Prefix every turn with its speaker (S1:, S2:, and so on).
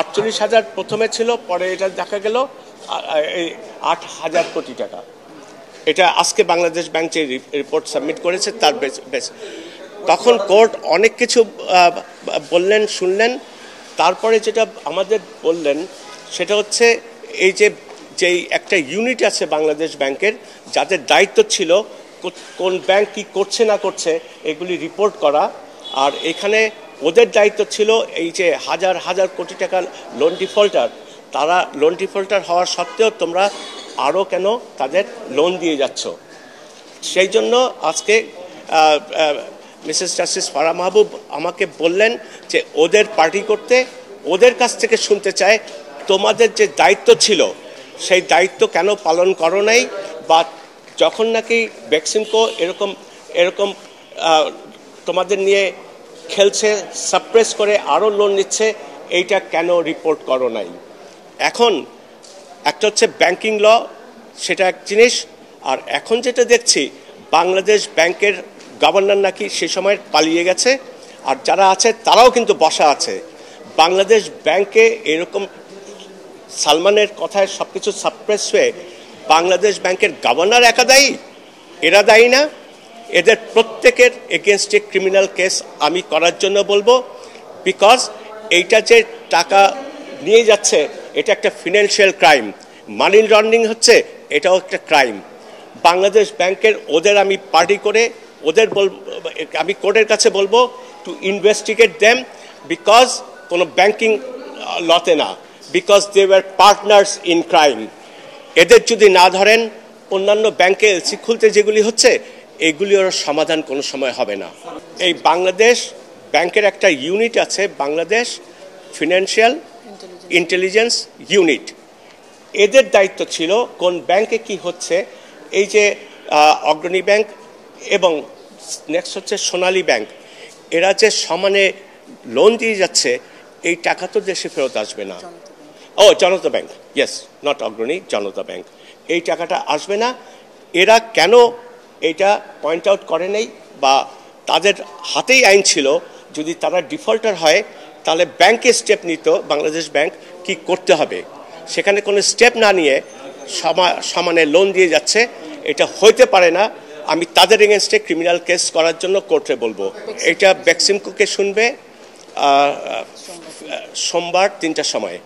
S1: 48,000 প্রথমে ছিল, পরে এটা দেখা গেল 8,000 কোটি টাকা। এটা আজকে বাংলাদেশ ব্যাংক যে রিপোর্ট সাবমিট করেছে তার বেশ। তখন কোর্ট অনেক কিছু বললেন, শুনলেন। তারপরে যেটা আমাদের বললেন সেটা হচ্ছে এই যেই একটা ইউনিট আছে বাংলাদেশ ব্যাংকের, যাদের দায়িত্ব ছিল কোন ব্যাংক কি করছে না করছে এগুলি রিপোর্ট করা। আর এখানে ওদের দায়িত্ব ছিল এই যে হাজার হাজার কোটি টাকা লোন ডিফল্টার, তারা লোন ডিফল্টার হওয়ার সত্ত্বেও তোমরা আরও কেন তাদের লোন দিয়ে যাচ্ছ। সেই জন্য আজকে মিসেস জাস্টিস ফারাহ মাহবুব আমাকে বললেন যে ওদের পার্টি করতে, ওদের কাছ থেকে শুনতে চায় তোমাদের যে দায়িত্ব ছিল সেই দায়িত্ব কেন পালন করো নাই, বা যখন নাকি বেক্সিমকো এরকম তোমাদের নিয়ে খেলছে, সাপ্রেস করে আরও লোন নিচ্ছে, এইটা কেন রিপোর্ট করো নাই। এখন একটা হচ্ছে ব্যাংকিং ল, সেটা এক জিনিস। আর এখন যেটা দেখছি বাংলাদেশ ব্যাংকের গভর্নর নাকি সে সময় পালিয়ে গেছে, আর যারা আছে তারাও কিন্তু বসা আছে। বাংলাদেশ ব্যাংকে এরকম সালমানের কথায় সব কিছু সাপ্রেস হয়ে বাংলাদেশ ব্যাংকের গভর্নর একা দায়ী? এরা দায়ী না? এদের প্রত্যেকের এগেনস্টে ক্রিমিনাল কেস আমি করার জন্য বলবো, বিকজ এইটা যে টাকা নিয়ে যাচ্ছে এটা একটা ফিনান্সিয়াল ক্রাইম, মানি লন্ডারিং হচ্ছে এটাও একটা ক্রাইম। বাংলাদেশ ব্যাংকের ওদের আমি পার্টি করে ওদের আমি কোর্টের কাছে বলবো টু ইনভেস্টিগেট দেম, বিকজ কোনো ব্যাংকিং লতে না, because they were partners in crime. এদের যদি না ধরেন অন্যান্য ব্যাংকে এলসি খুলতে যেগুলি হচ্ছে এগুলির সমাধান কোনো সময় হবে না। এই বাংলাদেশ ব্যাংকের একটা ইউনিট আছে, বাংলাদেশ ফিনান্সিয়াল ইন্টেলিজেন্স ইউনিট। এদের দায়িত্ব ছিল কোন ব্যাংকে কি হচ্ছে, এই যে অগ্রণী ব্যাংক এবং নেক্সট হচ্ছে সোনালী ব্যাংক, এরা যে সমানে লোন দিয়ে যাচ্ছে এই টাকা তো দেশে ফেরত আসবে না। জনতা ব্যাংক, ইয়েস, নট অগ্রণী, জনতা ব্যাংক, এই টাকাটা আসবে না। এরা কেন এটা পয়েন্ট আউট করে নেই, বা তাদের হাতেই আইন ছিল যদি তারা ডিফল্টার হয় তাহলে ব্যাংকে স্টেপ নিত, বাংলাদেশ ব্যাংক কি করতে হবে, সেখানে কোনো স্টেপ না নিয়ে সমানে লোন দিয়ে যাচ্ছে, এটা হইতে পারে না। আমি তাদের এগেনস্টে ক্রিমিনাল কেস করার জন্য কোর্টে বলবো। এটা বেক্সিমকোকে শুনবে সোমবার 3টার সময়।